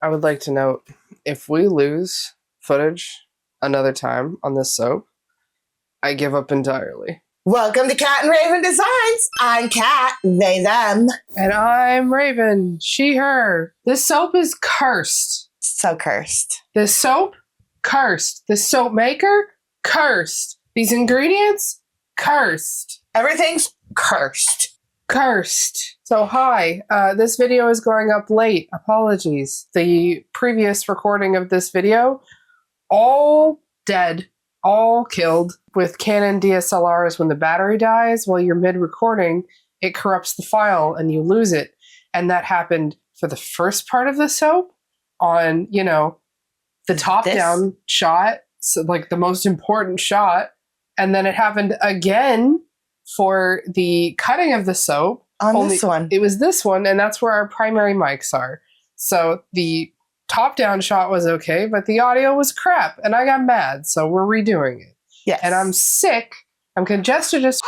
I would like to note, if we lose footage another time on this soap, I give up entirely. Welcome to Cat and Raven Designs. I'm Cat, they, them. And I'm Raven, she, her. This soap is cursed. So cursed. This soap, cursed. This soap maker, cursed. These ingredients, cursed. Everything's cursed. Cursed. So hi, this video is going up late. Apologies. The previous recording of this video, all dead, all killed with Canon DSLRs. When the battery dies while you're mid-recording, it corrupts the file and you lose it. And that happened for the first part of the soap on, you know, the top-down shot, so like the most important shot. And then it happened again for the cutting of the soap. This one. It was this one, and that's where our primary mics are. So the top-down shot was okay, but the audio was crap, and I got mad, so we're redoing it. Yes. And I'm sick. I'm congested as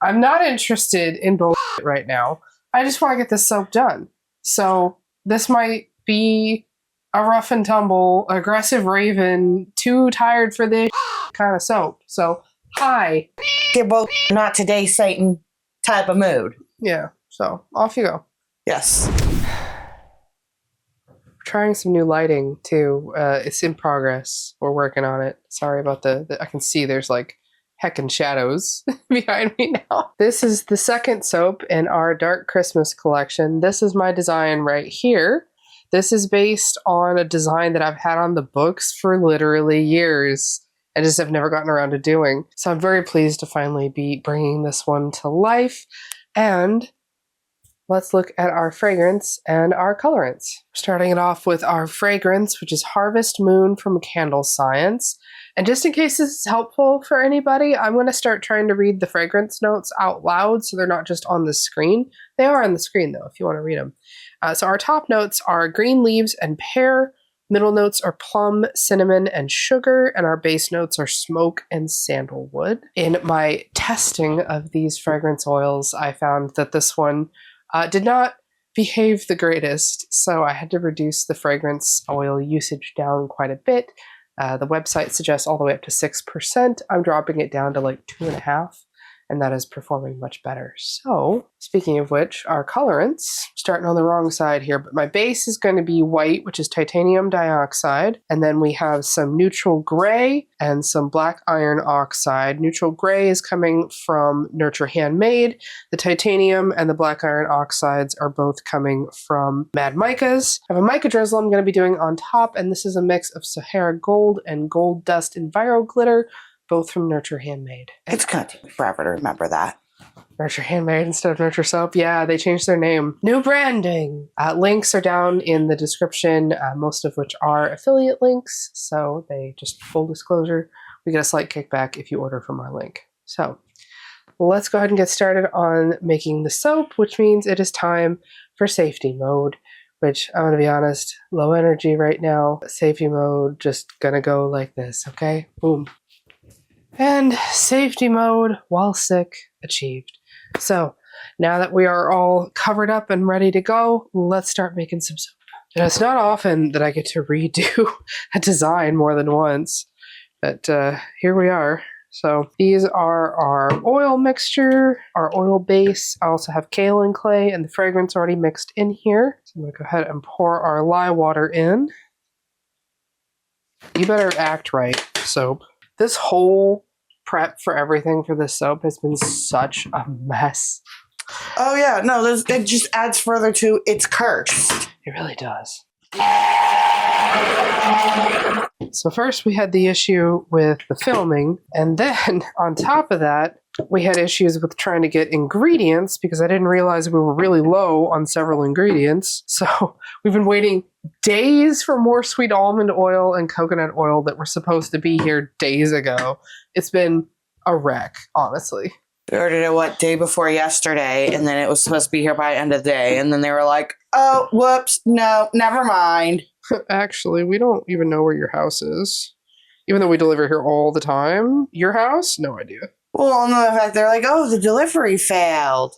I'm not interested in bullshit right now. I just want to get this soap done. So this might be a rough and tumble, aggressive Raven, too tired for this kind of soap. So, hi. Get both not today, Satan type of mood. Yeah, so off you go. Yes. Trying some new lighting too. It's in progress. We're working on it. Sorry about the I can see there's like heckin' shadows behind me now. This is the second soap in our Dark Christmas collection. This is my design right here. This is based on a design that I've had on the books for literally years. I just have never gotten around to doing. So I'm very pleased to finally be bringing this one to life. And let's look at our fragrance and our colorants. Starting it off with our fragrance, which is Harvest Moon from Candle Science. And just in case this is helpful for anybody, I'm going to start trying to read the fragrance notes out loud so they're not just on the screen. They are on the screen though, if you want to read them. So our top notes are green leaves and pear. Middle notes are plum, cinnamon, and sugar, and our base notes are smoke and sandalwood. In my testing of these fragrance oils, I found that this one did not behave the greatest, so I had to reduce the fragrance oil usage down quite a bit. The website suggests all the way up to 6%. I'm dropping it down to like 2.5%. And that is performing much better. So, speaking of which, our colorants, starting on the wrong side here, but my base is going to be white, which is titanium dioxide. And then we have some neutral gray and some black iron oxide. Neutral gray is coming from Nurture Handmade. The titanium and the black iron oxides are both coming from Mad Micas. I have a mica drizzle I'm going to be doing on top, and this is a mix of Sahara Gold and Gold Dust Enviro Glitter, both from Nurture Handmade. It's going to take me forever to remember that. Nurture Handmade instead of Nurture Soap. Yeah, they changed their name. New branding. Links are down in the description, most of which are affiliate links. So they just, full disclosure, we get a slight kickback if you order from our link. So let's go ahead and get started on making the soap, which means it is time for safety mode, which I'm going to be honest, low energy right now. Safety mode, just gonna go like this, okay? Boom. And safety mode, while sick, achieved. So now that we are all covered up and ready to go, let's start making some soap. And it's not often that I get to redo a design more than once, but here we are. So these are our oil mixture, our oil base. I also have kaolin clay and the fragrance already mixed in here. So I'm going to go ahead and pour our lye water in. You better act right, soap. This whole prep for everything for this soap has been such a mess. Oh yeah, no, it just adds further to it's cursed. It really does. So first we had the issue with the filming, and then on top of that, we had issues with trying to get ingredients because I didn't realize we were really low on several ingredients. So we've been waiting days for more sweet almond oil and coconut oil that were supposed to be here days ago. It's been a wreck, honestly. We ordered it, day before yesterday, and then it was supposed to be here by the end of the day, and then they were like, oh, whoops, no, never mind. Actually, we don't even know where your house is. Even though we deliver here all the time. Your house? No idea. Well, no, in fact, they're like, oh, the delivery failed.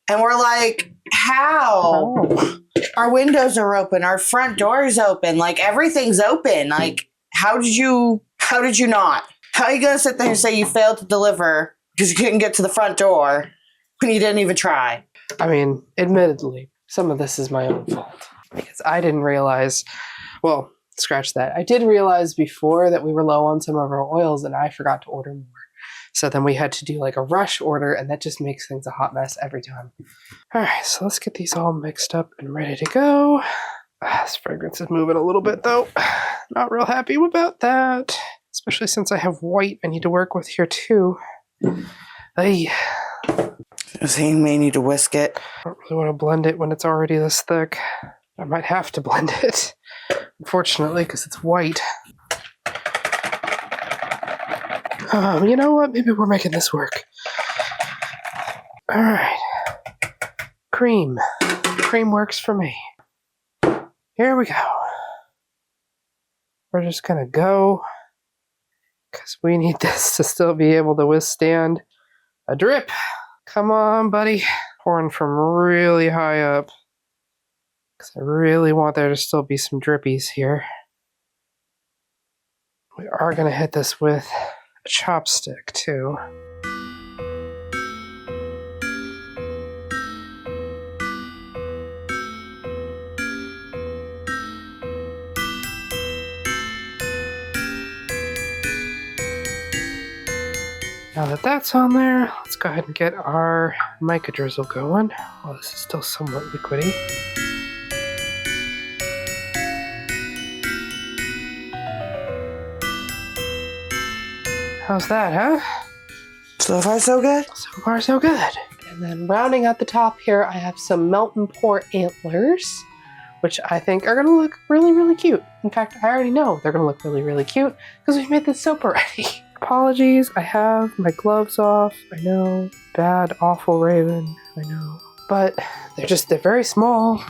And we're like, how? Oh. Our windows are open. Our front door is open. Like, everything's open. Like, how did you not? How are you going to sit there and say you failed to deliver because you couldn't get to the front door when you didn't even try? I mean, admittedly, some of this is my own fault. Because I didn't realize, well, scratch that. I did realize before that we were low on some of our oils and I forgot to order more. So then we had to do like a rush order and that just makes things a hot mess every time. All right, so let's get these all mixed up and ready to go. This fragrance is moving a little bit though. Not real happy about that. Especially since I have white I need to work with here too. Ay. So you may need to whisk it. I don't really want to blend it when it's already this thick. I might have to blend it, unfortunately, because it's white. You know what? Maybe we're making this work. All right. Cream. Cream works for me. Here we go. We're just going to go because we need this to still be able to withstand a drip. Come on, buddy. Pouring from really high up. Because I really want there to still be some drippies here. We are going to hit this with a chopstick, too. Now that that's on there, let's go ahead and get our mica drizzle going while this is still somewhat liquidy. How's that, huh? So far, so good? So far, so good. And then rounding out the top here, I have some melt and pour antlers, which I think are going to look really, really cute. In fact, I already know they're going to look really, really cute because we've made this soap already. Apologies, I have my gloves off. I know, bad, awful Raven, I know. But they're very small.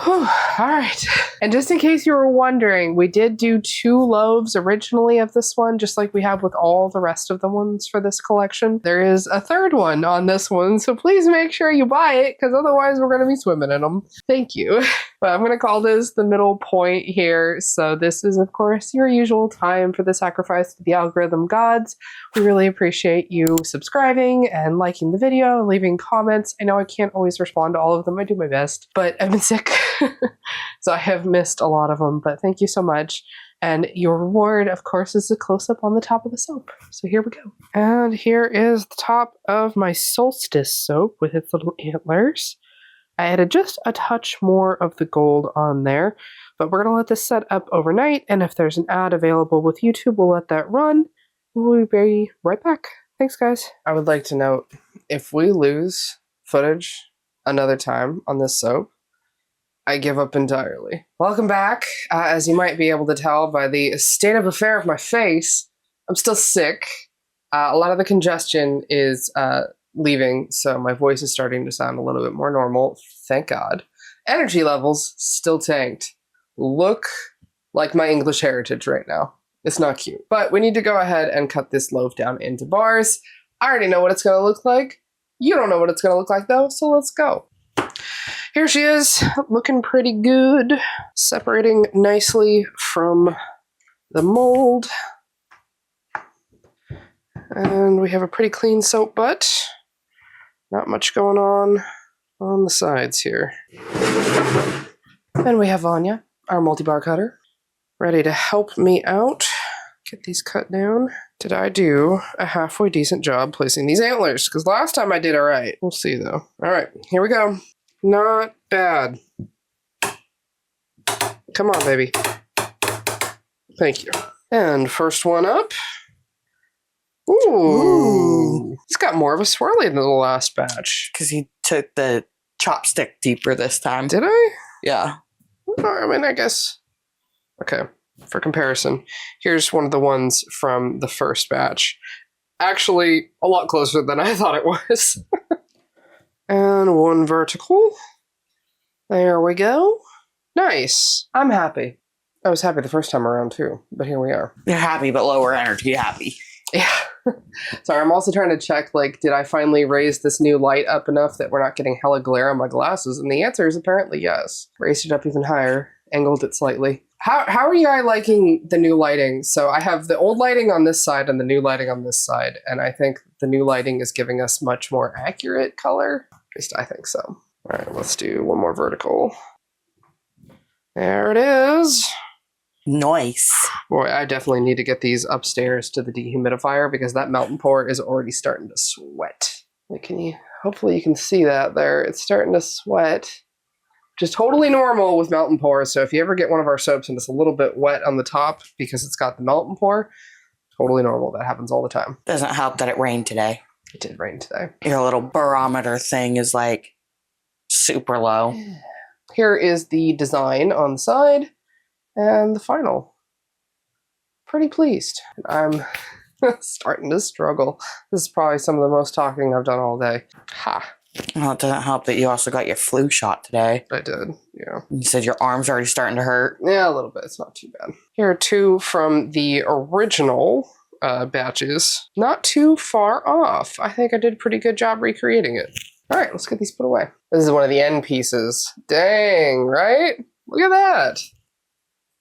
Whew, all right. And just in case you were wondering, we did do 2 loaves originally of this one, just like we have with all the rest of the ones for this collection. There is a 3rd one on this one, so please make sure you buy it, because otherwise we're going to be swimming in them. Thank you. But I'm going to call this the middle point here. So this is, of course, your usual time for the sacrifice to the algorithm gods. We really appreciate you subscribing and liking the video and leaving comments. I know I can't always respond to all of them. I do my best, but I've been sick. So I have missed a lot of them, but thank you so much. And your reward, of course, is a close-up on the top of the soap. So here we go. And here is the top of my Solstice soap with its little antlers. I added just a touch more of the gold on there, but we're going to let this set up overnight, and if there's an ad available with YouTube, we'll let that run. We'll be right back. Thanks, guys. I would like to note, if we lose footage another time on this soap, I give up entirely. Welcome back. As you might be able to tell by the state of affair of my face, I'm still sick. A lot of the congestion is leaving, so my voice is starting to sound a little bit more normal, thank God. Energy levels still tanked. Look like my English heritage right now. It's not cute. But we need to go ahead and cut this loaf down into bars. I already know what it's going to look like. You don't know what it's going to look like though, so let's go. Here she is, looking pretty good. Separating nicely from the mold. And we have a pretty clean soap butt. Not much going on the sides here. And we have Vanya, our multi-bar cutter, ready to help me out. Get these cut down. Did I do a halfway decent job placing these antlers? Because last time I did all right. We'll see though. All right, here we go. Not bad. Come on, baby. Thank you. And first one up. Ooh. It's got more of a swirly than the last batch. Because he took the chopstick deeper this time. Did I? Yeah. I mean, I guess. Okay. For comparison, here's one of the ones from the first batch. Actually, a lot closer than I thought it was. And one vertical. There we go. Nice. I'm happy. I was happy the first time around too, but here we are. You're happy, but lower energy happy. Yeah. Sorry, I'm also trying to check, like, did I finally raise this new light up enough that we're not getting hella glare on my glasses? And the answer is apparently yes. Raised it up even higher, angled it slightly. How are you liking the new lighting? So I have the old lighting on this side and the new lighting on this side, and I think the new lighting is giving us much more accurate color. At least I think so. All right, let's do one more vertical. There it is. Nice. Boy, I definitely need to get these upstairs to the dehumidifier because that melt and pour is already starting to sweat. Like, hopefully you can see that there. It's starting to sweat, which is totally normal with melt and pour. So if you ever get one of our soaps and it's a little bit wet on the top because it's got the melt and pour, totally normal. That happens all the time. Doesn't help that it rained today. It did rain today. Your little barometer thing is like super low. Here is the design on the side. And the final. Pretty pleased. I'm starting to struggle. This is probably some of the most talking I've done all day. Ha. Well, it doesn't help that you also got your flu shot today. I did, yeah. You said your arm's already starting to hurt. Yeah, a little bit. It's not too bad. Here are two from the original batches. Not too far off. I think I did a pretty good job recreating it. All right, let's get these put away. This is one of the end pieces. Dang, right? Look at that.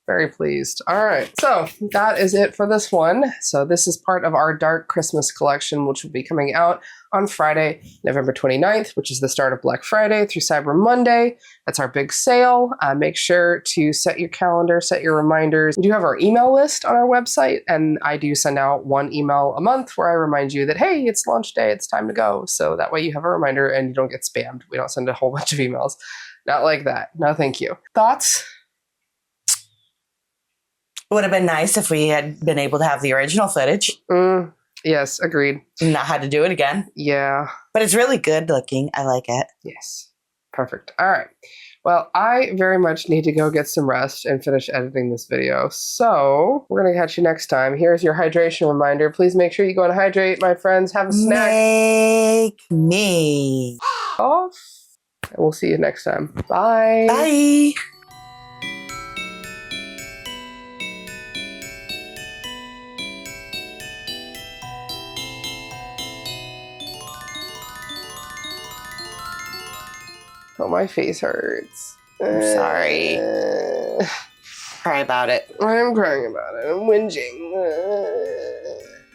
Very pleased. All right, so that is it for this one. So this is part of our Dark Christmas collection, which will be coming out on Friday, November 29th, which is the start of Black Friday through Cyber Monday. That's our big sale. Make sure to set your calendar, set your reminders. We do have our email list on our website, and I do send out one email a month where I remind you that, hey, it's launch day, it's time to go. So that way you have a reminder and you don't get spammed. We don't send a whole bunch of emails. Not like that. No, thank you. Thoughts? It would have been nice if we had been able to have the original footage. Yes, agreed. Not had to do it again. Yeah. But it's really good looking. I like it. Yes. Perfect. All right. Well, I very much need to go get some rest and finish editing this video. So we're going to catch you next time. Here's your hydration reminder. Please make sure you go and hydrate, my friends. Have a snack. Make me Off. And we'll see you next time. Bye. Bye. Oh, my face hurts. I'm sorry. Cry about it. I'm crying about it. I'm whinging.